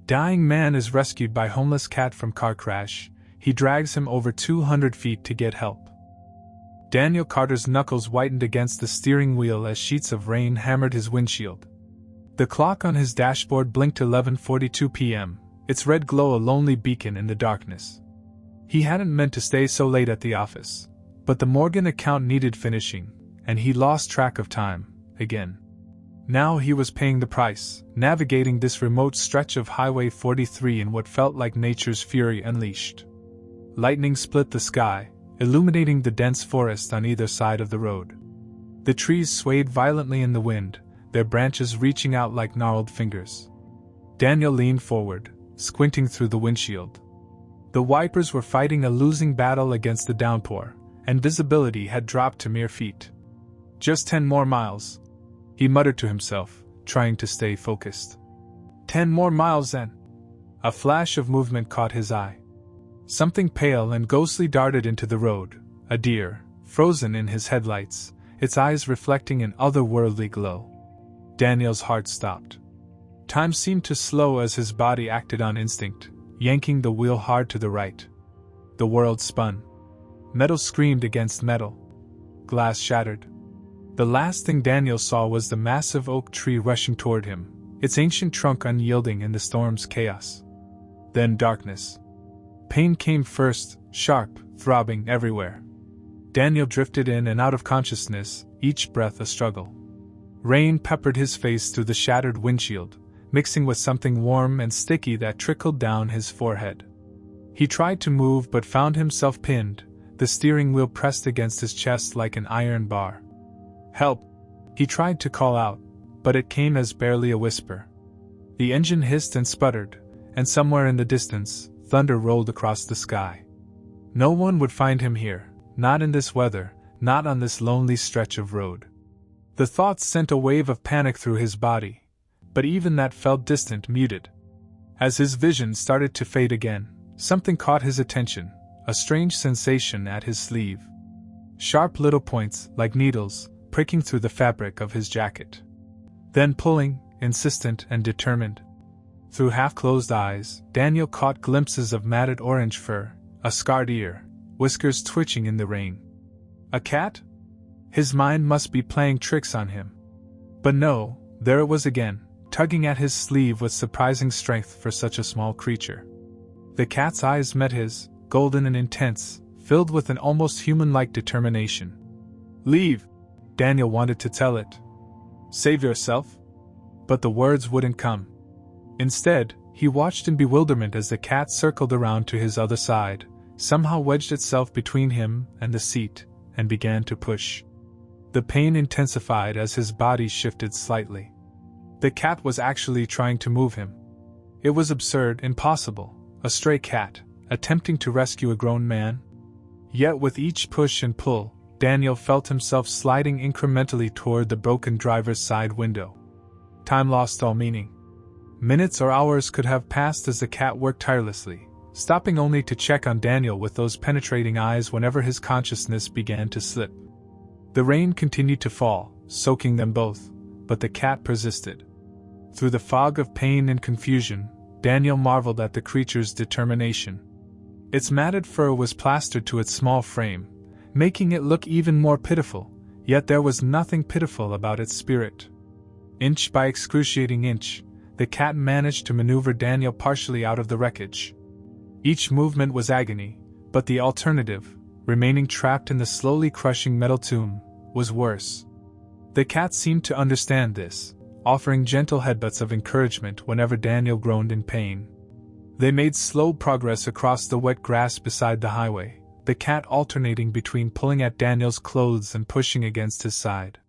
Dying man is rescued by homeless cat from car crash. He drags him over 200 feet to get help. Daniel Carter's knuckles whitened against the steering wheel as sheets of rain hammered his windshield. The clock on his dashboard blinked 11:42 p.m., its red glow a lonely beacon in the darkness. He hadn't meant to stay so late at the office, but the Morgan account needed finishing, and he lost track of time, again. Now he was paying the price, navigating this remote stretch of Highway 43 in what felt like nature's fury unleashed. Lightning split the sky, illuminating the dense forest on either side of the road. The trees swayed violently in the wind, their branches reaching out like gnarled fingers. Daniel leaned forward, squinting through the windshield. The wipers were fighting a losing battle against the downpour, and visibility had dropped to mere feet. Just 10 more miles, he muttered to himself, trying to stay focused. 10 more miles then. A flash of movement caught his eye. Something pale and ghostly darted into the road, a deer, frozen in his headlights, its eyes reflecting an otherworldly glow. Daniel's heart stopped. Time seemed to slow as his body acted on instinct, yanking the wheel hard to the right. The world spun. Metal screamed against metal. Glass shattered. The last thing Daniel saw was the massive oak tree rushing toward him, its ancient trunk unyielding in the storm's chaos. Then darkness. Pain came first, sharp, throbbing everywhere. Daniel drifted in and out of consciousness, each breath a struggle. Rain peppered his face through the shattered windshield, mixing with something warm and sticky that trickled down his forehead. He tried to move but found himself pinned, the steering wheel pressed against his chest like an iron bar. Help! He tried to call out, but it came as barely a whisper. The engine hissed and sputtered, and somewhere in the distance, thunder rolled across the sky. No one would find him here, not in this weather, not on this lonely stretch of road. The thoughts sent a wave of panic through his body, but even that felt distant, muted. As his vision started to fade again, something caught his attention, a strange sensation at his sleeve. Sharp little points, like needles, pricking through the fabric of his jacket. Then pulling, insistent and determined. Through half-closed eyes, Daniel caught glimpses of matted orange fur, a scarred ear, whiskers twitching in the rain. A cat? His mind must be playing tricks on him. But no, there it was again, tugging at his sleeve with surprising strength for such a small creature. The cat's eyes met his, golden and intense, filled with an almost human-like determination. Leave! Daniel wanted to tell it. Save yourself? But the words wouldn't come. Instead, he watched in bewilderment as the cat circled around to his other side, somehow wedged itself between him and the seat, and began to push. The pain intensified as his body shifted slightly. The cat was actually trying to move him. It was absurd, impossible, a stray cat, attempting to rescue a grown man. Yet with each push and pull, Daniel felt himself sliding incrementally toward the broken driver's side window. Time lost all meaning. Minutes or hours could have passed as the cat worked tirelessly, stopping only to check on Daniel with those penetrating eyes whenever his consciousness began to slip. The rain continued to fall, soaking them both, but the cat persisted. Through the fog of pain and confusion, Daniel marveled at the creature's determination. Its matted fur was plastered to its small frame, making it look even more pitiful, yet there was nothing pitiful about its spirit. Inch by excruciating inch, the cat managed to maneuver Daniel partially out of the wreckage. Each movement was agony, but the alternative, remaining trapped in the slowly crushing metal tomb, was worse. The cat seemed to understand this, offering gentle headbutts of encouragement whenever Daniel groaned in pain. They made slow progress across the wet grass beside the highway, the cat alternating between pulling at Daniel's clothes and pushing against his side.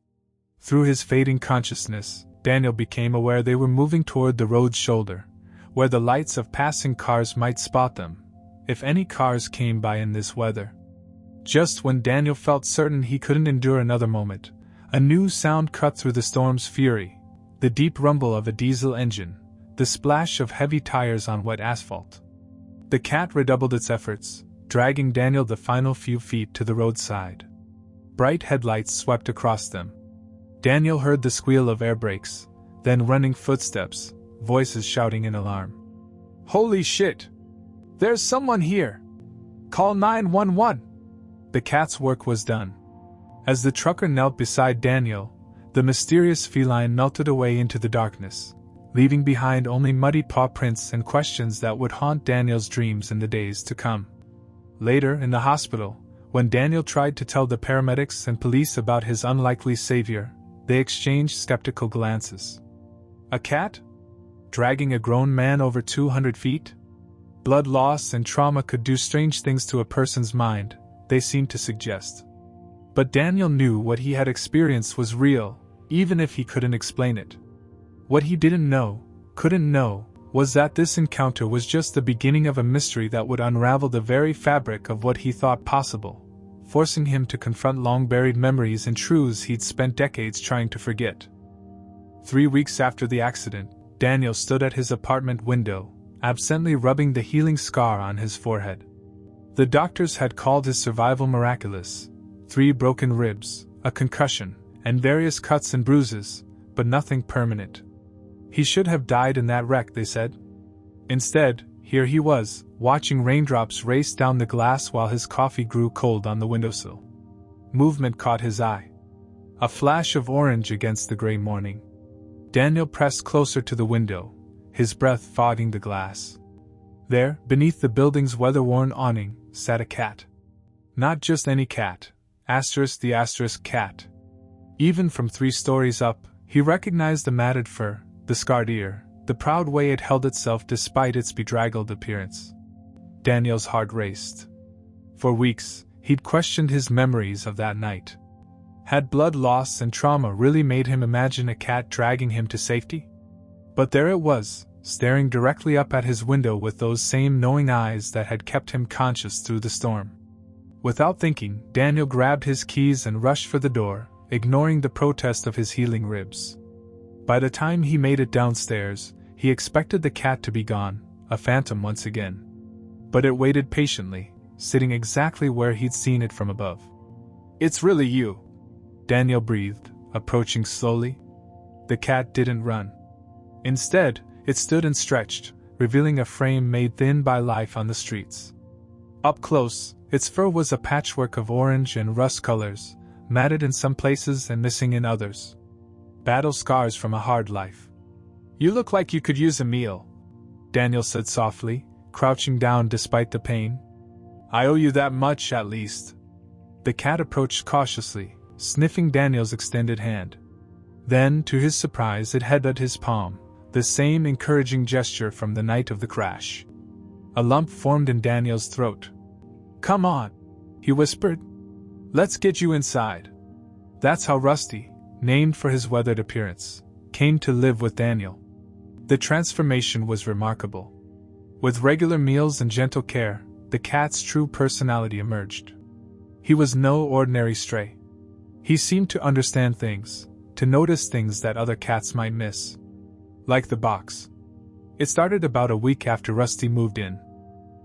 Through his fading consciousness, Daniel became aware they were moving toward the road's shoulder, where the lights of passing cars might spot them, if any cars came by in this weather. Just when Daniel felt certain he couldn't endure another moment, a new sound cut through the storm's fury, the deep rumble of a diesel engine, the splash of heavy tires on wet asphalt. The cat redoubled its efforts, dragging Daniel the final few feet to the roadside. Bright headlights swept across them. Daniel heard the squeal of air brakes, then running footsteps, voices shouting in alarm. Holy shit! There's someone here! Call 911! The cat's work was done. As the trucker knelt beside Daniel, the mysterious feline melted away into the darkness, leaving behind only muddy paw prints and questions that would haunt Daniel's dreams in the days to come. Later, in the hospital, when Daniel tried to tell the paramedics and police about his unlikely savior, they exchanged skeptical glances. A cat? Dragging a grown man over 200 feet? Blood loss and trauma could do strange things to a person's mind, they seemed to suggest. But Daniel knew what he had experienced was real, even if he couldn't explain it. What he couldn't know, was that this encounter was just the beginning of a mystery that would unravel the very fabric of what he thought possible, forcing him to confront long-buried memories and truths he'd spent decades trying to forget. 3 weeks after the accident, Daniel stood at his apartment window, absently rubbing the healing scar on his forehead. The doctors had called his survival miraculous: 3 broken ribs, a concussion, and various cuts and bruises, but nothing permanent. He should have died in that wreck, they said. Instead, here he was, watching raindrops race down the glass while his coffee grew cold on the windowsill. Movement caught his eye. A flash of orange against the gray morning. Daniel pressed closer to the window, his breath fogging the glass. There, beneath the building's weather-worn awning, sat a cat. Not just any cat, the cat. Even from 3 stories up, he recognized the matted fur, the scarred ear, the proud way it held itself despite its bedraggled appearance. Daniel's heart raced. For weeks, he'd questioned his memories of that night. Had blood loss and trauma really made him imagine a cat dragging him to safety? But there it was, staring directly up at his window with those same knowing eyes that had kept him conscious through the storm. Without thinking, Daniel grabbed his keys and rushed for the door, ignoring the protest of his healing ribs. By the time he made it downstairs, he expected the cat to be gone, a phantom once again. But it waited patiently, sitting exactly where he'd seen it from above. "It's really you," Daniel breathed, approaching slowly. The cat didn't run. Instead, it stood and stretched, revealing a frame made thin by life on the streets. Up close, its fur was a patchwork of orange and rust colors, matted in some places and missing in others. Battle scars from a hard life. "You look like you could use a meal," Daniel said softly, crouching down despite the pain. "I owe you that much, at least." The cat approached cautiously, sniffing Daniel's extended hand. Then, to his surprise, it headbutted his palm, the same encouraging gesture from the night of the crash. A lump formed in Daniel's throat. "Come on," he whispered. "Let's get you inside." That's how Rusty, named for his weathered appearance, came to live with Daniel. The transformation was remarkable. With regular meals and gentle care, the cat's true personality emerged. He was no ordinary stray. He seemed to understand things, to notice things that other cats might miss. Like the box. It started about a week after Rusty moved in.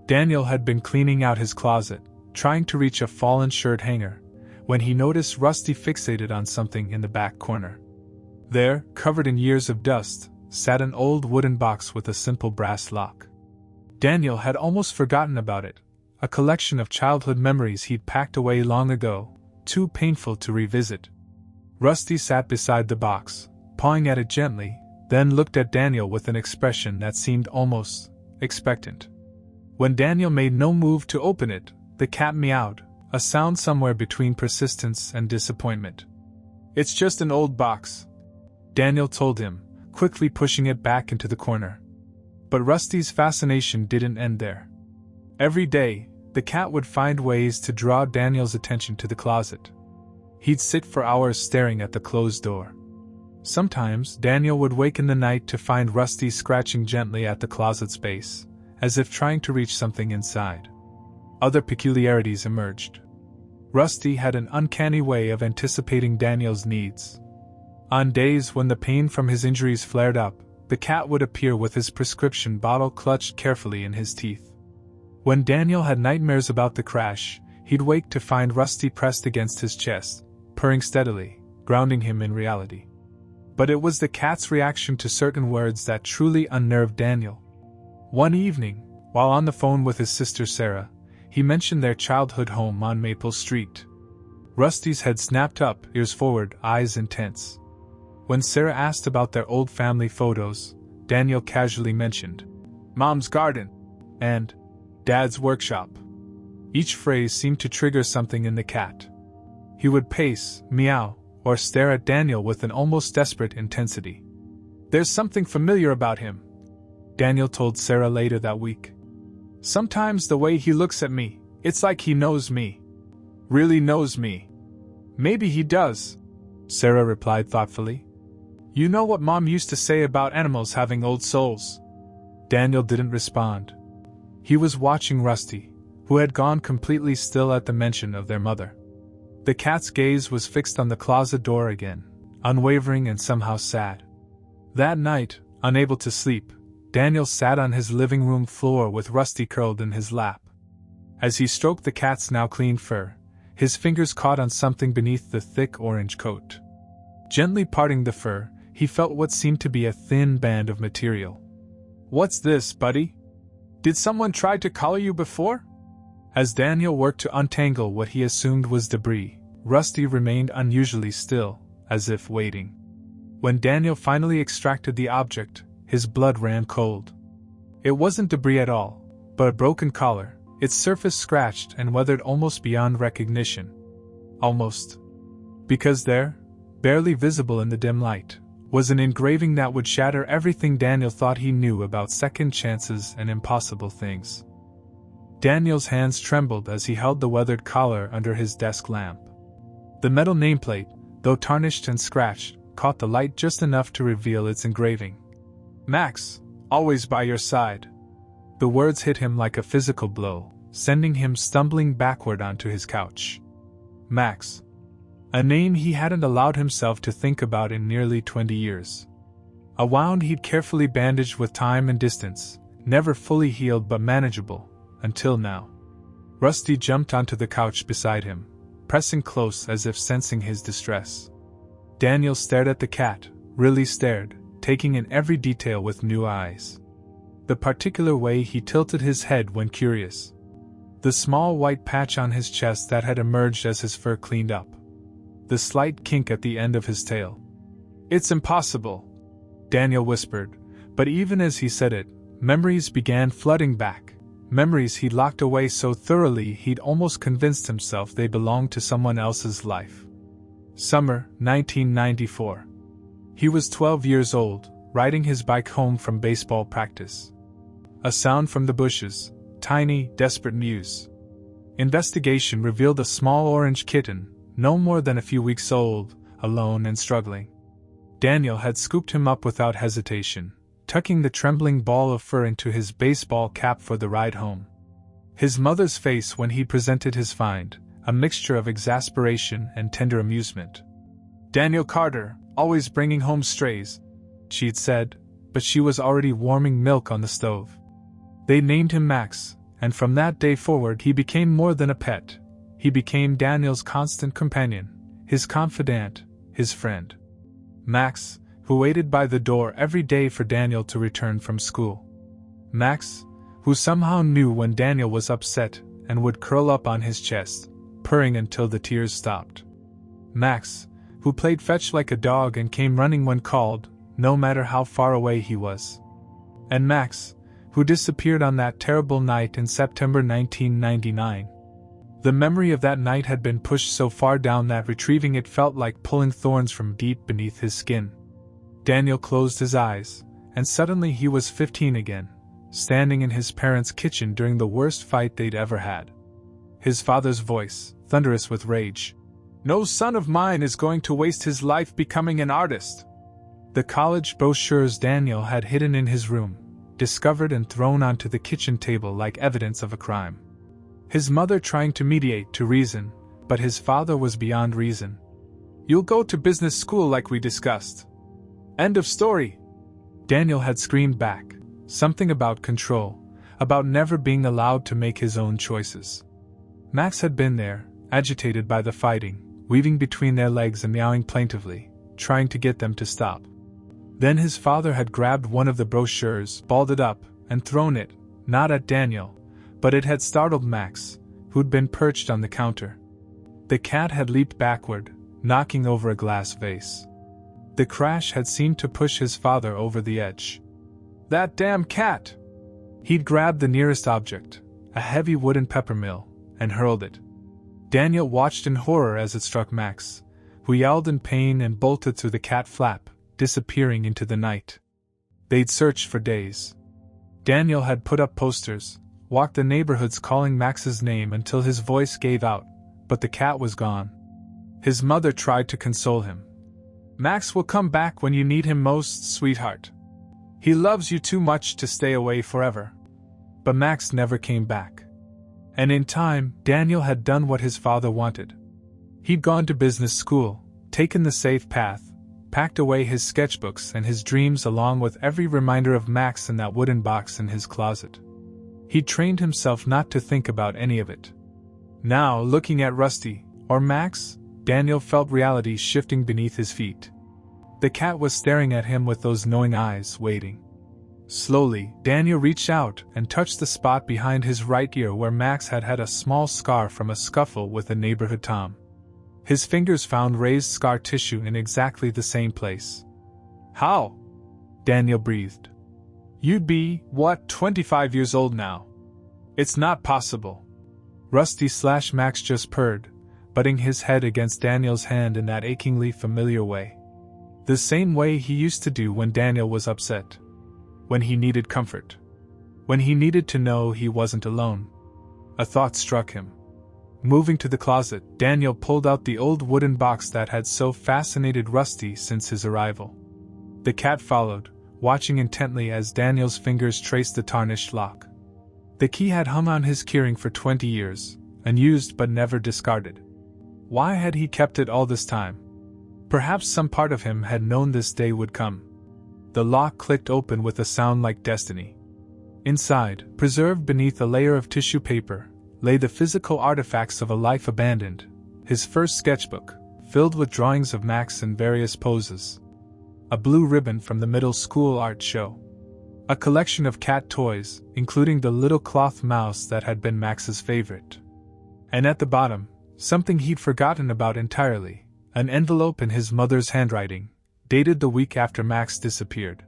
Daniel had been cleaning out his closet, trying to reach a fallen shirt hanger, when he noticed Rusty fixated on something in the back corner. There, covered in years of dust, sat an old wooden box with a simple brass lock. Daniel had almost forgotten about it, a collection of childhood memories he'd packed away long ago, too painful to revisit. Rusty sat beside the box, pawing at it gently, then looked at Daniel with an expression that seemed almost expectant. When Daniel made no move to open it, the cat meowed, a sound somewhere between persistence and disappointment. "It's just an old box," Daniel told him, quickly pushing it back into the corner. But Rusty's fascination didn't end there. Every day, the cat would find ways to draw Daniel's attention to the closet. He'd sit for hours staring at the closed door. Sometimes, Daniel would wake in the night to find Rusty scratching gently at the closet's base, as if trying to reach something inside. Other peculiarities emerged. Rusty had an uncanny way of anticipating Daniel's needs. On days when the pain from his injuries flared up, the cat would appear with his prescription bottle clutched carefully in his teeth. When Daniel had nightmares about the crash, he'd wake to find Rusty pressed against his chest, purring steadily, grounding him in reality. But it was the cat's reaction to certain words that truly unnerved Daniel. One evening, while on the phone with his sister Sarah, he mentioned their childhood home on Maple Street. Rusty's head snapped up, ears forward, eyes intense. When Sarah asked about their old family photos, Daniel casually mentioned Mom's garden and Dad's workshop. Each phrase seemed to trigger something in the cat. He would pace, meow, or stare at Daniel with an almost desperate intensity. "There's something familiar about him," Daniel told Sarah later that week. "Sometimes the way he looks at me, it's like he knows me. Really knows me." "Maybe he does," Sarah replied thoughtfully. "You know what Mom used to say about animals having old souls?" Daniel didn't respond. He was watching Rusty, who had gone completely still at the mention of their mother. The cat's gaze was fixed on the closet door again, unwavering and somehow sad. That night, unable to sleep, Daniel sat on his living room floor with Rusty curled in his lap. As he stroked the cat's now clean fur, his fingers caught on something beneath the thick orange coat. Gently parting the fur, he felt what seemed to be a thin band of material. "What's this, buddy? Did someone try to collar you before?" As Daniel worked to untangle what he assumed was debris, Rusty remained unusually still, as if waiting. When Daniel finally extracted the object, his blood ran cold. It wasn't debris at all, but a broken collar, its surface scratched and weathered almost beyond recognition. Almost. Because there, barely visible in the dim light, was an engraving that would shatter everything Daniel thought he knew about second chances and impossible things. Daniel's hands trembled as he held the weathered collar under his desk lamp. The metal nameplate, though tarnished and scratched, caught the light just enough to reveal its engraving. "Max, always by your side." The words hit him like a physical blow, sending him stumbling backward onto his couch. Max. A name he hadn't allowed himself to think about in nearly 20 years. A wound he'd carefully bandaged with time and distance, never fully healed but manageable, until now. Rusty jumped onto the couch beside him, pressing close as if sensing his distress. Daniel stared at the cat, really stared, taking in every detail with new eyes. The particular way he tilted his head when curious. The small white patch on his chest that had emerged as his fur cleaned up. The slight kink at the end of his tail. "It's impossible," Daniel whispered, but even as he said it, memories began flooding back. Memories he'd locked away so thoroughly he'd almost convinced himself they belonged to someone else's life. Summer, 1994. He was 12 years old, riding his bike home from baseball practice. A sound from the bushes, tiny, desperate mews. Investigation revealed a small orange kitten, no more than a few weeks old, alone and struggling. Daniel had scooped him up without hesitation, tucking the trembling ball of fur into his baseball cap for the ride home. His mother's face when he presented his find, a mixture of exasperation and tender amusement. "Daniel Carter, always bringing home strays," she'd said, but she was already warming milk on the stove. They named him Max, and from that day forward he became more than a pet. He became Daniel's constant companion, his confidant, his friend. Max, who waited by the door every day for Daniel to return from school. Max, who somehow knew when Daniel was upset and would curl up on his chest, purring until the tears stopped. Max, who played fetch like a dog and came running when called, no matter how far away he was. And Max, who disappeared on that terrible night in September 1999. The memory of that night had been pushed so far down that retrieving it felt like pulling thorns from deep beneath his skin. Daniel closed his eyes, and suddenly he was 15 again, standing in his parents' kitchen during the worst fight they'd ever had. His father's voice, thunderous with rage. "No son of mine is going to waste his life becoming an artist." The college brochures Daniel had hidden in his room, discovered and thrown onto the kitchen table like evidence of a crime. His mother trying to mediate to reason, but his father was beyond reason. "You'll go to business school like we discussed. End of story." Daniel had screamed back, something about control, about never being allowed to make his own choices. Max had been there, agitated by the fighting, weaving between their legs and meowing plaintively, trying to get them to stop. Then his father had grabbed one of the brochures, balled it up, and thrown it, not at Daniel, but it had startled Max, who'd been perched on the counter. The cat had leaped backward, knocking over a glass vase. The crash had seemed to push his father over the edge. "That damn cat!" He'd grabbed the nearest object, a heavy wooden pepper mill, and hurled it. Daniel watched in horror as it struck Max, who yelled in pain and bolted through the cat flap, disappearing into the night. They'd searched for days. Daniel had put up posters, walked the neighborhoods calling Max's name until his voice gave out, but the cat was gone. His mother tried to console him. "Max will come back when you need him most, sweetheart. He loves you too much to stay away forever." But Max never came back. And in time, Daniel had done what his father wanted. He'd gone to business school, taken the safe path, packed away his sketchbooks and his dreams along with every reminder of Max in that wooden box in his closet. He'd trained himself not to think about any of it. Now, looking at Rusty, or Max, Daniel felt reality shifting beneath his feet. The cat was staring at him with those knowing eyes, waiting. Slowly, Daniel reached out and touched the spot behind his right ear where Max had had a small scar from a scuffle with a neighborhood Tom. His fingers found raised scar tissue in exactly the same place. "How?" Daniel breathed. "You'd be, 25 years old now? It's not possible." Rusty/Max just purred, butting his head against Daniel's hand in that achingly familiar way. The same way he used to do when Daniel was upset. When he needed comfort. When he needed to know he wasn't alone. A thought struck him. Moving to the closet, Daniel pulled out the old wooden box that had so fascinated Rusty since his arrival. The cat followed, watching intently as Daniel's fingers traced the tarnished lock. The key had hung on his keyring for 20 years, unused but never discarded. Why had he kept it all this time? Perhaps some part of him had known this day would come. The lock clicked open with a sound like destiny. Inside, preserved beneath a layer of tissue paper, lay the physical artifacts of a life abandoned, his first sketchbook, filled with drawings of Max in various poses. A blue ribbon from the middle school art show. A collection of cat toys, including the little cloth mouse that had been Max's favorite. And at the bottom, something he'd forgotten about entirely, an envelope in his mother's handwriting, dated the week after Max disappeared.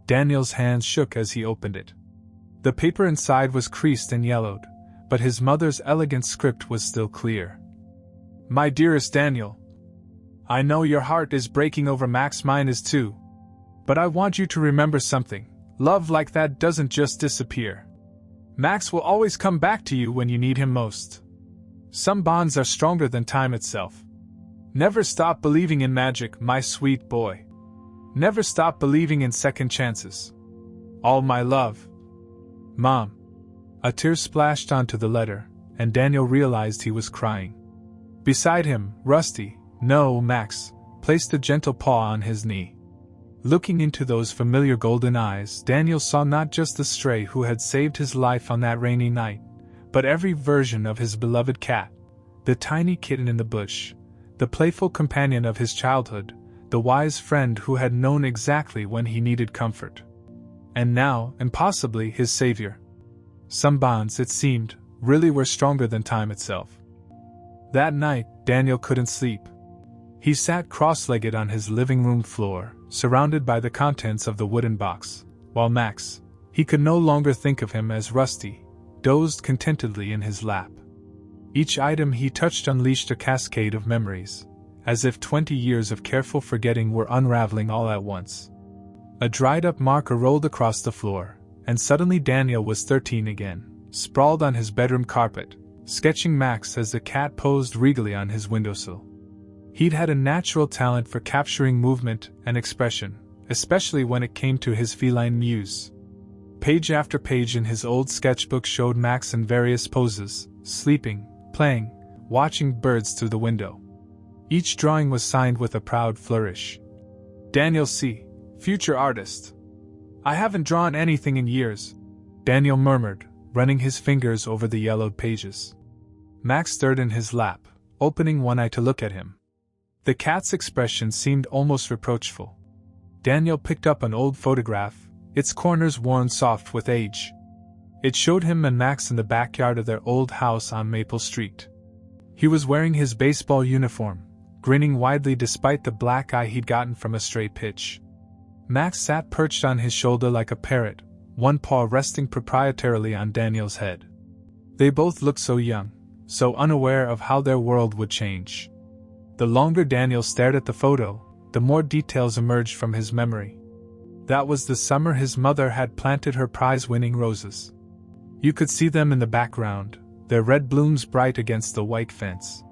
Daniel's hands shook as he opened it. The paper inside was creased and yellowed, but his mother's elegant script was still clear. "My dearest Daniel, I know your heart is breaking over Max, mine is too. But I want you to remember something. Love like that doesn't just disappear. Max will always come back to you when you need him most. Some bonds are stronger than time itself. Never stop believing in magic, my sweet boy. Never stop believing in second chances. All my love. Mom." A tear splashed onto the letter, and Daniel realized he was crying. Beside him, Rusty, no, Max, placed a gentle paw on his knee. Looking into those familiar golden eyes, Daniel saw not just the stray who had saved his life on that rainy night, but every version of his beloved cat, the tiny kitten in the bush, the playful companion of his childhood, the wise friend who had known exactly when he needed comfort. And now, and possibly his savior. Some bonds, it seemed, really were stronger than time itself. That night, Daniel couldn't sleep. He sat cross-legged on his living room floor, surrounded by the contents of the wooden box, while Max, he could no longer think of him as Rusty, dozed contentedly in his lap. Each item he touched unleashed a cascade of memories, as if 20 years of careful forgetting were unraveling all at once. A dried-up marker rolled across the floor, and suddenly Daniel was 13 again, sprawled on his bedroom carpet, sketching Max as the cat posed regally on his windowsill. He'd had a natural talent for capturing movement and expression, especially when it came to his feline muse. Page after page in his old sketchbook showed Max in various poses, sleeping, playing, watching birds through the window. Each drawing was signed with a proud flourish. "Daniel C., future artist. I haven't drawn anything in years," Daniel murmured, running his fingers over the yellowed pages. Max stirred in his lap, opening one eye to look at him. The cat's expression seemed almost reproachful. Daniel picked up an old photograph, its corners worn soft with age. It showed him and Max in the backyard of their old house on Maple Street. He was wearing his baseball uniform, grinning widely despite the black eye he'd gotten from a stray pitch. Max sat perched on his shoulder like a parrot, one paw resting proprietarily on Daniel's head. They both looked so young, so unaware of how their world would change. The longer Daniel stared at the photo, the more details emerged from his memory. That was the summer his mother had planted her prize-winning roses. You could see them in the background, their red blooms bright against the white fence.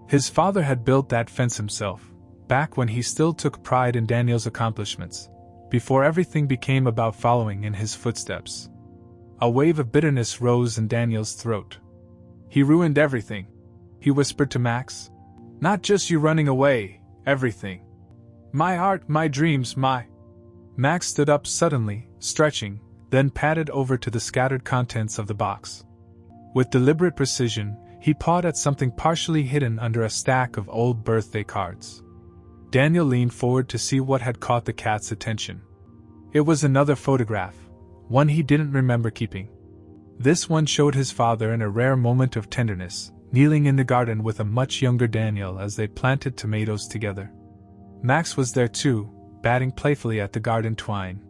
His father had built that fence himself, back when he still took pride in Daniel's accomplishments, before everything became about following in his footsteps. A wave of bitterness rose in Daniel's throat. "He ruined everything," he whispered to Max. "Not just you running away, everything. My art, my dreams, my—" Max stood up suddenly, stretching, then padded over to the scattered contents of the box. With deliberate precision, he pawed at something partially hidden under a stack of old birthday cards. Daniel leaned forward to see what had caught the cat's attention. It was another photograph, one he didn't remember keeping. This one showed his father in a rare moment of tenderness, kneeling in the garden with a much younger Daniel as they planted tomatoes together. Max was there too, batting playfully at the garden twine.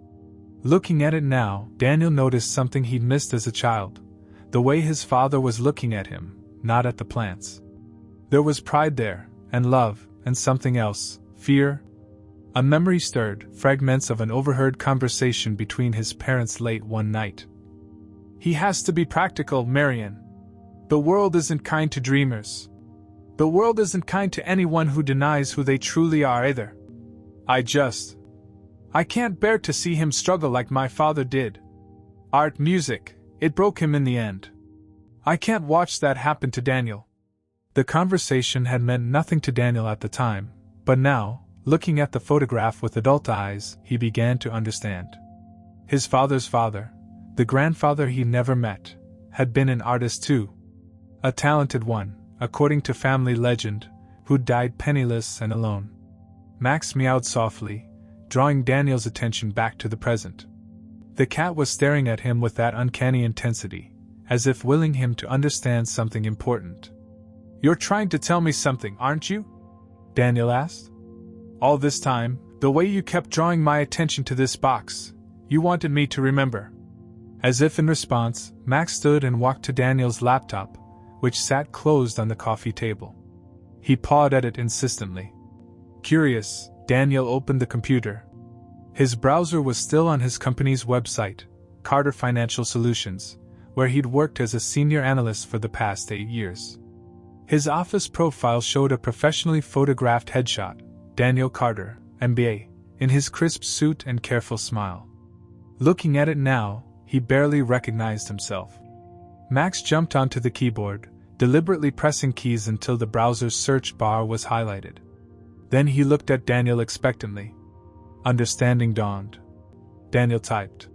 Looking at it now, Daniel noticed something he'd missed as a child: the way his father was looking at him, not at the plants. There was pride there, and love, and something else, fear. A memory stirred, fragments of an overheard conversation between his parents late one night. "He has to be practical, Marion. The world isn't kind to dreamers. The world isn't kind to anyone who denies who they truly are either. I can't bear to see him struggle like my father did. Art, music, it broke him in the end. I can't watch that happen to Daniel." The conversation had meant nothing to Daniel at the time, but now, looking at the photograph with adult eyes, he began to understand. His father's father, the grandfather he never met, had been an artist too. A talented one, according to family legend, who died penniless and alone. Max meowed softly, drawing Daniel's attention back to the present. The cat was staring at him with that uncanny intensity, as if willing him to understand something important. "You're trying to tell me something, aren't you?" Daniel asked. "All this time, the way you kept drawing my attention to this box, you wanted me to remember." As if in response, Max stood and walked to Daniel's laptop, which sat closed on the coffee table. He pawed at it insistently. Curious, Daniel opened the computer. His browser was still on his company's website, Carter Financial Solutions, where he'd worked as a senior analyst for the past 8 years. His office profile showed a professionally photographed headshot, Daniel Carter, MBA, in his crisp suit and careful smile. Looking at it now, he barely recognized himself. Max jumped onto the keyboard, deliberately pressing keys until the browser's search bar was highlighted. Then he looked at Daniel expectantly. Understanding dawned. Daniel typed,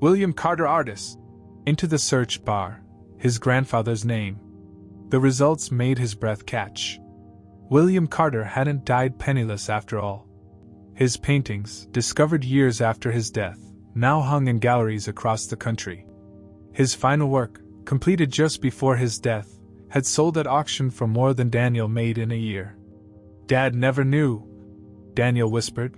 "William Carter Artist," into the search bar, his grandfather's name. The results made his breath catch. William Carter hadn't died penniless after all. His paintings, discovered years after his death, now hung in galleries across the country. His final work, completed just before his death, had sold at auction for more than Daniel made in a year. "Dad never knew," Daniel whispered.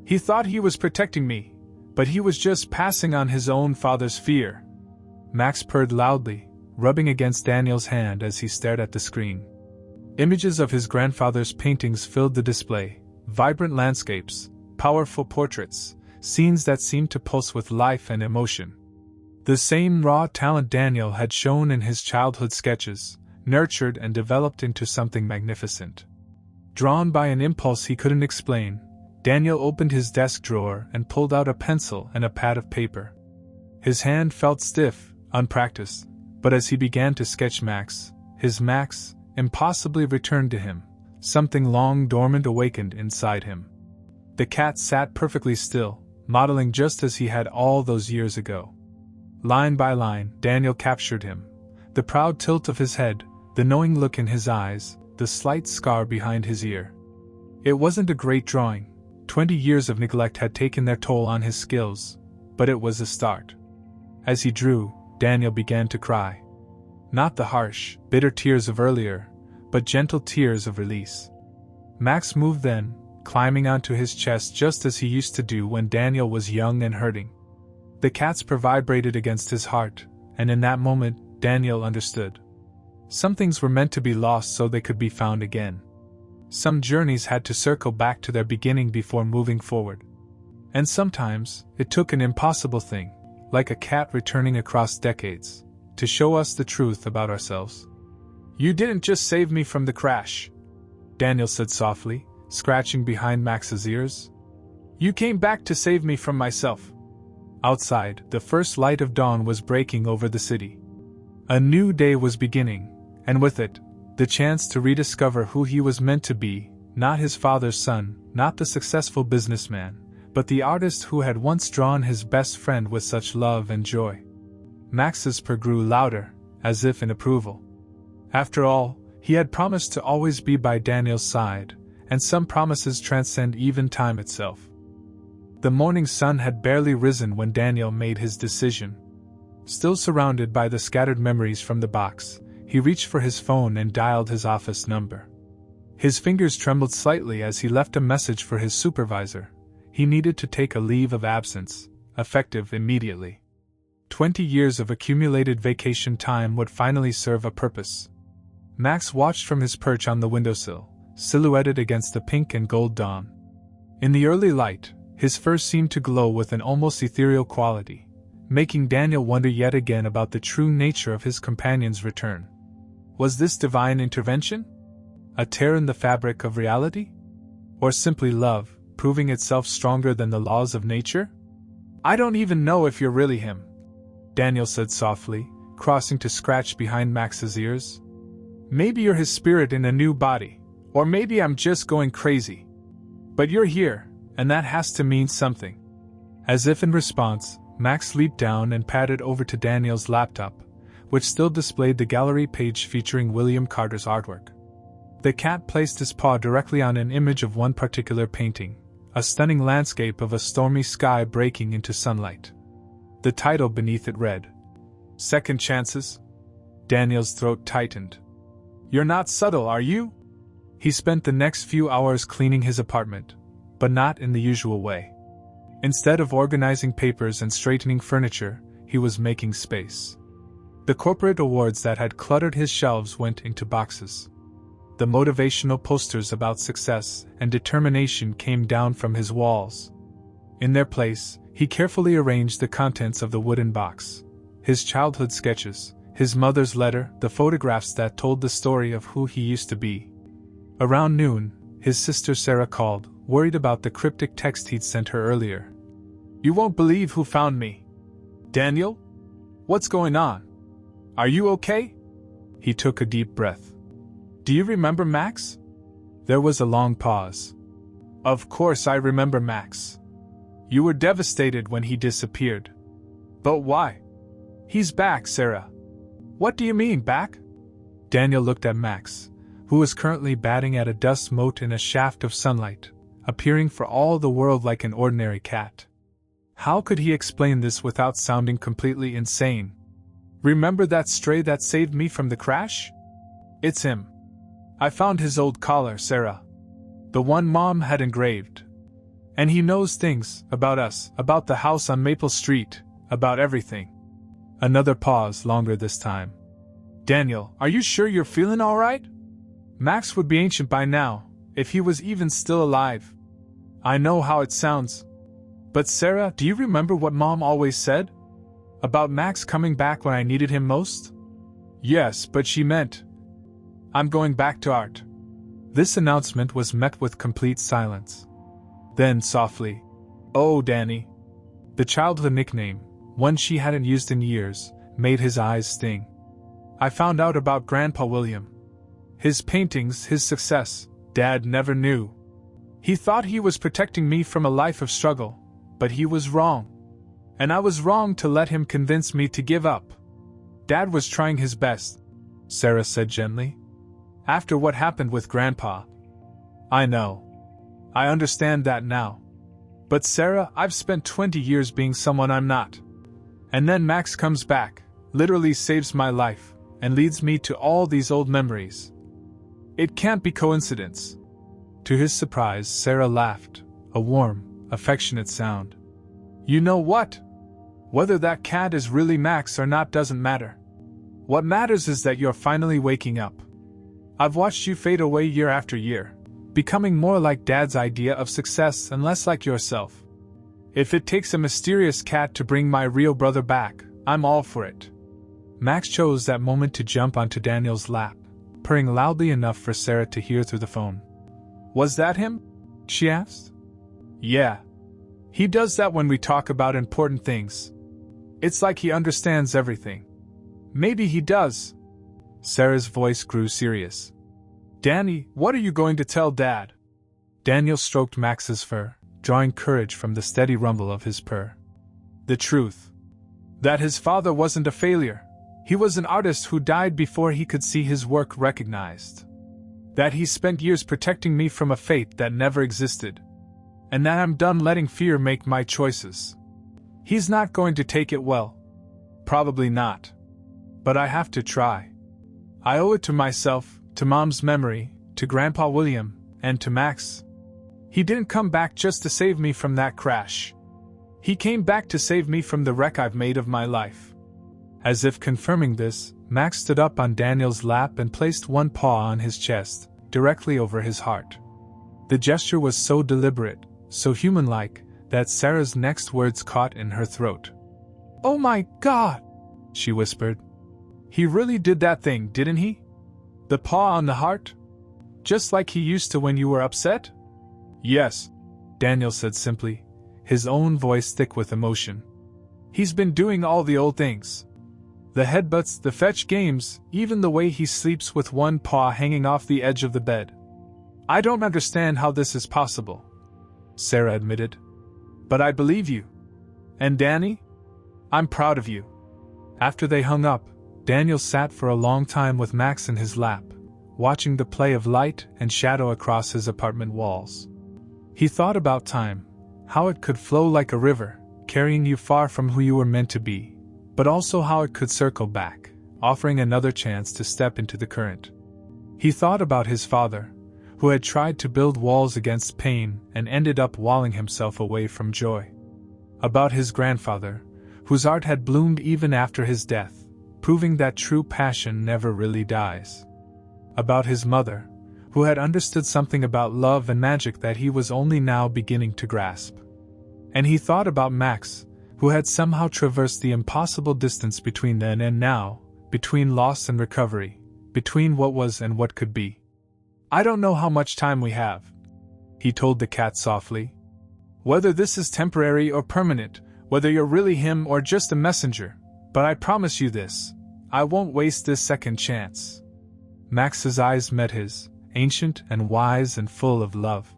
"He thought he was protecting me, but he was just passing on his own father's fear." Max purred loudly, rubbing against Daniel's hand as he stared at the screen. Images of his grandfather's paintings filled the display, vibrant landscapes, powerful portraits, scenes that seemed to pulse with life and emotion. The same raw talent Daniel had shown in his childhood sketches, nurtured and developed into something magnificent. Drawn by an impulse he couldn't explain, Daniel opened his desk drawer and pulled out a pencil and a pad of paper. His hand felt stiff, unpracticed, but as he began to sketch his Max impossibly returned to him. Something long dormant awakened inside him. The cat sat perfectly still, modeling just as he had all those years ago. Line by line, Daniel captured him. The proud tilt of his head, the knowing look in his eyes, the slight scar behind his ear. It wasn't a great drawing. 20 years of neglect had taken their toll on his skills, but it was a start. As he drew, Daniel began to cry. Not the harsh, bitter tears of earlier, but gentle tears of release. Max moved then, climbing onto his chest just as he used to do when Daniel was young and hurting. The cat's purr vibrated against his heart, and in that moment, Daniel understood. Some things were meant to be lost so they could be found again. Some journeys had to circle back to their beginning before moving forward. And sometimes, it took an impossible thing, like a cat returning across decades, to show us the truth about ourselves. "You didn't just save me from the crash," Daniel said softly, scratching behind Max's ears. "You came back to save me from myself." Outside, the first light of dawn was breaking over the city. A new day was beginning, and with it, the chance to rediscover who he was meant to be, not his father's son, not the successful businessman, but the artist who had once drawn his best friend with such love and joy. Max's purr grew louder, as if in approval. After all, he had promised to always be by Daniel's side, and some promises transcend even time itself. The morning sun had barely risen when Daniel made his decision. Still surrounded by the scattered memories from the box, he reached for his phone and dialed his office number. His fingers trembled slightly as he left a message for his supervisor. He needed to take a leave of absence, effective immediately. 20 years of accumulated vacation time would finally serve a purpose. Max watched from his perch on the windowsill, silhouetted against the pink and gold dawn. In the early light, his fur seemed to glow with an almost ethereal quality, making Daniel wonder yet again about the true nature of his companion's return. Was this divine intervention? A tear in the fabric of reality? Or simply love, proving itself stronger than the laws of nature? "I don't even know if you're really him," Daniel said softly, crossing to scratch behind Max's ears. "Maybe you're his spirit in a new body, or maybe I'm just going crazy. But you're here, and that has to mean something." As if in response, Max leaped down and padded over to Daniel's laptop, which still displayed the gallery page featuring William Carter's artwork. The cat placed his paw directly on an image of one particular painting, a stunning landscape of a stormy sky breaking into sunlight. The title beneath it read, "Second Chances?" Daniel's throat tightened. "You're not subtle, are you?" He spent the next few hours cleaning his apartment, but not in the usual way. Instead of organizing papers and straightening furniture, he was making space. The corporate awards that had cluttered his shelves went into boxes. The motivational posters about success and determination came down from his walls. In their place, he carefully arranged the contents of the wooden box: his childhood sketches, his mother's letter, the photographs that told the story of who he used to be. Around noon, his sister Sarah called, worried about the cryptic text he'd sent her earlier. "You won't believe who found me." "Daniel? What's going on? Are you okay?" He took a deep breath. "Do you remember Max?" There was a long pause. "Of course I remember Max. You were devastated when he disappeared. But why?" "He's back, Sarah." "What do you mean, back?" Daniel looked at Max, who was currently batting at a dust mote in a shaft of sunlight, appearing for all the world like an ordinary cat. How could he explain this without sounding completely insane? "Remember that stray that saved me from the crash? It's him. I found his old collar, Sarah. The one Mom had engraved. And he knows things about us, about the house on Maple Street, about everything." Another pause, longer this time. "Daniel, are you sure you're feeling all right? Max would be ancient by now, if he was even still alive. I know how it sounds. But Sarah, do you remember what Mom always said? About Max coming back when I needed him most?" "Yes, but she meant, I'm going back to art." This announcement was met with complete silence. Then softly, "Oh, Danny." The childhood nickname, one she hadn't used in years, made his eyes sting. "I found out about Grandpa William. His paintings, his success, Dad never knew. He thought he was protecting me from a life of struggle, but he was wrong. And I was wrong to let him convince me to give up. Dad was trying his best," Sarah said gently. "After what happened with Grandpa." "I know. I understand that now. But Sarah, I've spent 20 years being someone I'm not. And then Max comes back, literally saves my life, and leads me to all these old memories. It can't be coincidence. To his surprise, Sarah laughed, a warm, affectionate sound. You know what? Whether that cat is really Max or not doesn't matter. What matters is that you're finally waking up. I've watched you fade away year after year, becoming more like Dad's idea of success and less like yourself. If it takes a mysterious cat to bring my real brother back, I'm all for it. Max chose that moment to jump onto Daniel's lap, purring loudly enough for Sarah to hear through the phone. Was that him? She asked. Yeah. He does that when we talk about important things. It's like he understands everything. Maybe he does. Sarah's voice grew serious. Danny, what are you going to tell Dad? Daniel stroked Max's fur, drawing courage from the steady rumble of his purr. The truth. That his father wasn't a failure. He was an artist who died before he could see his work recognized. That he spent years protecting me from a fate that never existed. And that I'm done letting fear make my choices. He's not going to take it well. Probably not. But I have to try. I owe it to myself, to Mom's memory, to Grandpa William, and to Max. He didn't come back just to save me from that crash. He came back to save me from the wreck I've made of my life. As if confirming this, Max stood up on Daniel's lap and placed one paw on his chest, directly over his heart. The gesture was so deliberate, so human-like, that Sarah's next words caught in her throat. Oh my God, she whispered. He really did that thing, didn't he? The paw on the heart? Just like he used to when you were upset? Yes, Daniel said simply, his own voice thick with emotion. He's been doing all the old things. The headbutts, the fetch games, even the way he sleeps with one paw hanging off the edge of the bed. I don't understand how this is possible, Sarah admitted. But I believe you. And Danny? I'm proud of you. After they hung up, Daniel sat for a long time with Max in his lap, watching the play of light and shadow across his apartment walls. He thought about time, how it could flow like a river, carrying you far from who you were meant to be, but also how it could circle back, offering another chance to step into the current. He thought about his father, who had tried to build walls against pain and ended up walling himself away from joy. About his grandfather, whose art had bloomed even after his death, proving that true passion never really dies. About his mother, who had understood something about love and magic that he was only now beginning to grasp. And he thought about Max, who had somehow traversed the impossible distance between then and now, between loss and recovery, between what was and what could be. I don't know how much time we have, he told the cat softly. Whether this is temporary or permanent, whether you're really him or just a messenger, but I promise you this, I won't waste this second chance. Max's eyes met his, ancient and wise and full of love.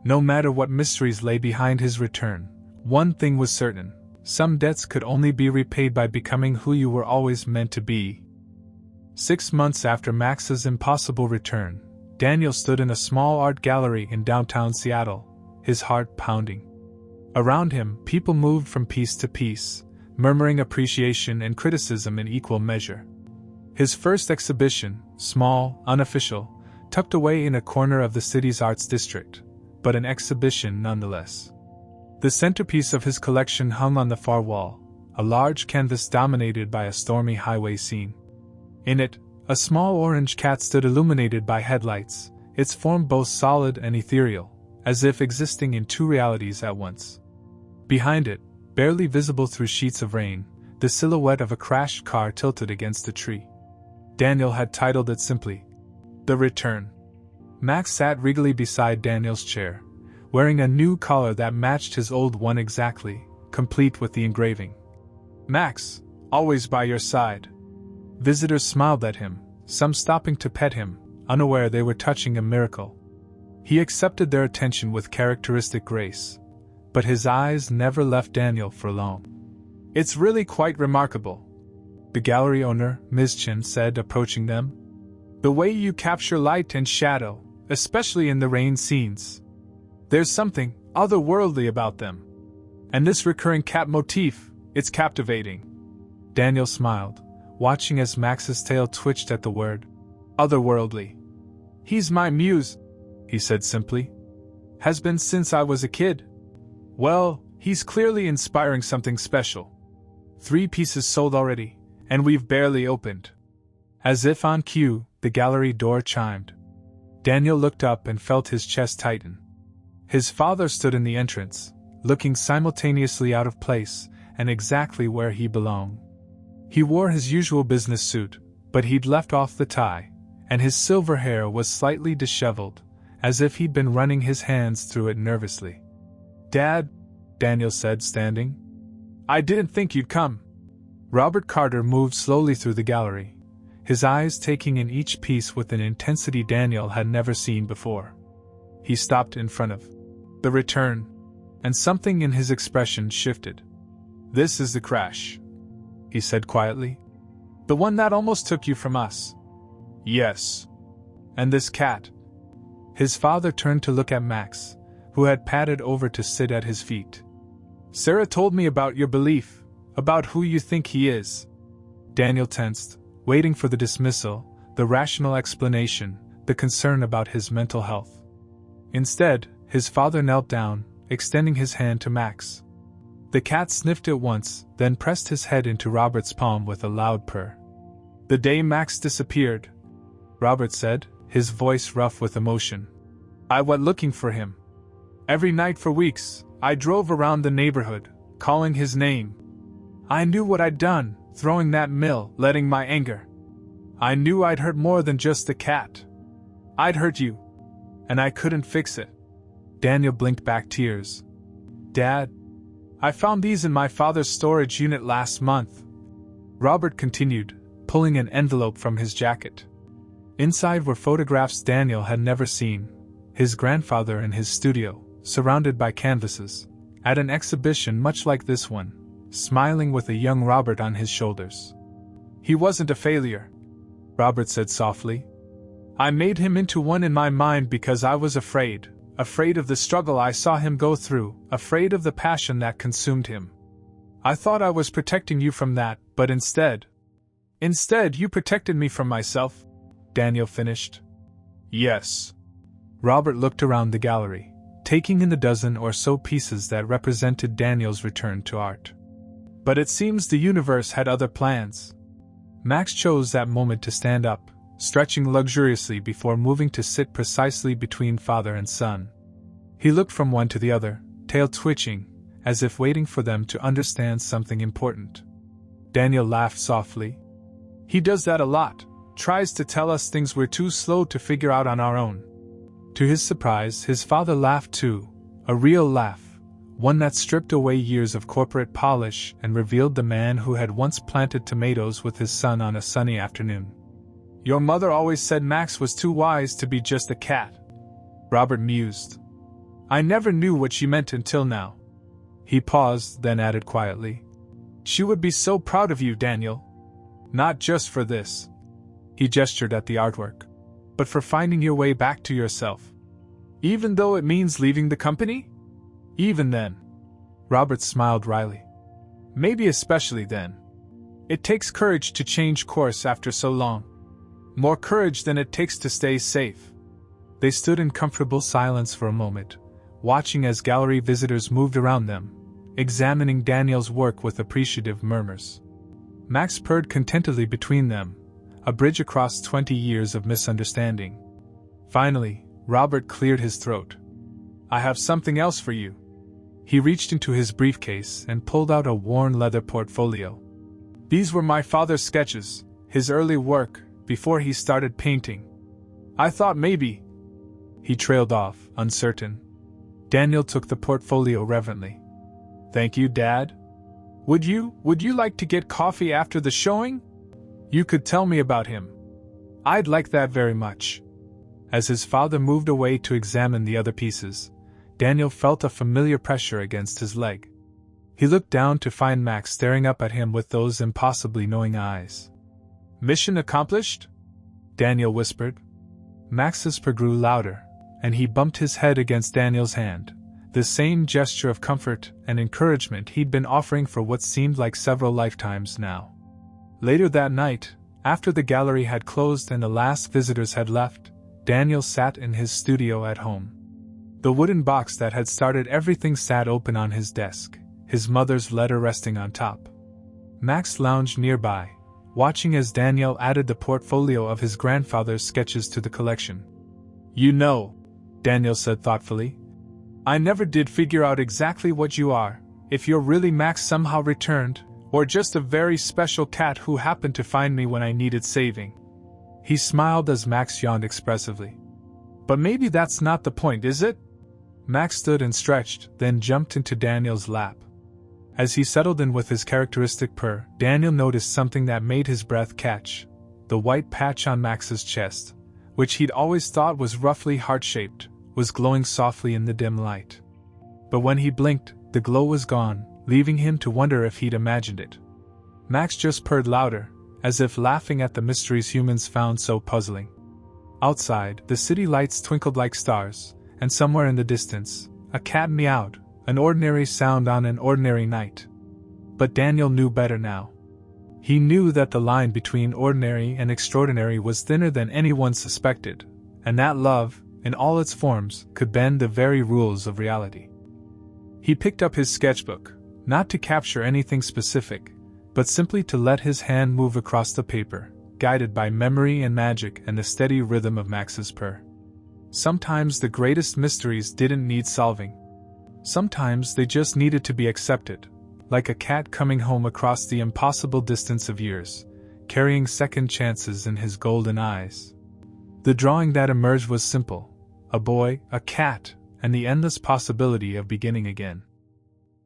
No matter what mysteries lay behind his return, one thing was certain, some debts could only be repaid by becoming who you were always meant to be. 6 months after Max's impossible return, Daniel stood in a small art gallery in downtown Seattle, his heart pounding. Around him, people moved from piece to piece, murmuring appreciation and criticism in equal measure. His first exhibition, small, unofficial, tucked away in a corner of the city's arts district, but an exhibition nonetheless. The centerpiece of his collection hung on the far wall, a large canvas dominated by a stormy highway scene. In it, a small orange cat stood illuminated by headlights, its form both solid and ethereal, as if existing in two realities at once. Behind it, barely visible through sheets of rain, the silhouette of a crashed car tilted against a tree. Daniel had titled it simply, The Return. Max sat regally beside Daniel's chair, wearing a new collar that matched his old one exactly, complete with the engraving. Max, always by your side. Visitors smiled at him, some stopping to pet him, unaware they were touching a miracle. He accepted their attention with characteristic grace, but his eyes never left Daniel for long. It's really quite remarkable, the gallery owner, Ms. Chen, said, approaching them. The way you capture light and shadow, especially in the rain scenes. There's something, otherworldly about them. And this recurring cat motif, it's captivating. Daniel smiled, watching as Max's tail twitched at the word otherworldly. He's my muse, he said simply. Has been since I was a kid. Well, he's clearly inspiring something special. 3 pieces sold already, and we've barely opened. As if on cue, the gallery door chimed. Daniel looked up and felt his chest tighten. His father stood in the entrance, looking simultaneously out of place and exactly where he belonged. He wore his usual business suit, but he'd left off the tie, and his silver hair was slightly disheveled, as if he'd been running his hands through it nervously. "Dad," Daniel said, standing. "I didn't think you'd come." Robert Carter moved slowly through the gallery, his eyes taking in each piece with an intensity Daniel had never seen before. He stopped in front of The Return, and something in his expression shifted. "This is the crash," he said quietly. "The one that almost took you from us." "Yes." "And this cat?" His father turned to look at Max, who had padded over to sit at his feet. "Sarah told me about your belief, about who you think he is." Daniel tensed, waiting for the dismissal, the rational explanation, the concern about his mental health. Instead, his father knelt down, extending his hand to Max. The cat sniffed it once, then pressed his head into Robert's palm with a loud purr. "The day Max disappeared," Robert said, his voice rough with emotion, "I went looking for him. Every night for weeks, I drove around the neighborhood, calling his name. I knew what I'd done, throwing that mill, letting my anger. I knew I'd hurt more than just the cat. I'd hurt you. And I couldn't fix it." Daniel blinked back tears. "Dad, I found these in my father's storage unit last month," Robert continued, pulling an envelope from his jacket. Inside were photographs Daniel had never seen, his grandfather in his studio, surrounded by canvases, at an exhibition much like this one, smiling with a young Robert on his shoulders. "He wasn't a failure," Robert said softly. "I made him into one in my mind because I was afraid of the struggle I saw him go through, afraid of the passion that consumed him. I thought I was protecting you from that, but instead you protected me from myself," Daniel finished. "Yes." Robert looked around the gallery, taking in the dozen or so pieces that represented Daniel's return to art. "But it seems the universe had other plans." Max chose that moment to stand up, stretching luxuriously before moving to sit precisely between father and son. He looked from one to the other, tail twitching, as if waiting for them to understand something important. Daniel laughed softly. "He does that a lot, tries to tell us things we're too slow to figure out on our own." To his surprise, his father laughed too, a real laugh, one that stripped away years of corporate polish and revealed the man who had once planted tomatoes with his son on a sunny afternoon. "Your mother always said Max was too wise to be just a cat," Robert mused. "I never knew what she meant until now." He paused, then added quietly, "She would be so proud of you, Daniel. Not just for this," he gestured at the artwork, "but for finding your way back to yourself. Even though it means leaving the company?" "Even then." Robert smiled wryly. "Maybe especially then. It takes courage to change course after so long. More courage than it takes to stay safe." They stood in comfortable silence for a moment, watching as gallery visitors moved around them, examining Daniel's work with appreciative murmurs. Max purred contentedly between them, a bridge across 20 years of misunderstanding. Finally, Robert cleared his throat. "I have something else for you." He reached into his briefcase and pulled out a worn leather portfolio. "These were my father's sketches, his early work, before he started painting. I thought maybe—" He trailed off, uncertain. Daniel took the portfolio reverently. "Thank you, Dad. Would you like to get coffee after the showing? You could tell me about him. I'd like that very much." As his father moved away to examine the other pieces, Daniel felt a familiar pressure against his leg. He looked down to find Max staring up at him with those impossibly knowing eyes. "Mission accomplished?" Daniel whispered. Max's purr grew louder, and he bumped his head against Daniel's hand, the same gesture of comfort and encouragement he'd been offering for what seemed like several lifetimes now. Later that night, after the gallery had closed and the last visitors had left, Daniel sat in his studio at home. The wooden box that had started everything sat open on his desk, his mother's letter resting on top. Max lounged nearby, watching as Daniel added the portfolio of his grandfather's sketches to the collection. "You know," Daniel said thoughtfully, "I never did figure out exactly what you are, if you're really Max somehow returned, or just a very special cat who happened to find me when I needed saving." He smiled as Max yawned expressively. "But maybe that's not the point, is it?" Max stood and stretched, then jumped into Daniel's lap. As he settled in with his characteristic purr, Daniel noticed something that made his breath catch: the white patch on Max's chest, which he'd always thought was roughly heart-shaped, was glowing softly in the dim light. But when he blinked, the glow was gone, leaving him to wonder if he'd imagined it. Max just purred louder, as if laughing at the mysteries humans found so puzzling. Outside, the city lights twinkled like stars, and somewhere in the distance, a cat meowed, an ordinary sound on an ordinary night. But Daniel knew better now. He knew that the line between ordinary and extraordinary was thinner than anyone suspected, and that love, in all its forms, could bend the very rules of reality. He picked up his sketchbook, not to capture anything specific, but simply to let his hand move across the paper, guided by memory and magic and the steady rhythm of Max's purr. Sometimes the greatest mysteries didn't need solving. Sometimes they just needed to be accepted, like a cat coming home across the impossible distance of years, carrying second chances in his golden eyes. The drawing that emerged was simple: a boy, a cat, and the endless possibility of beginning again.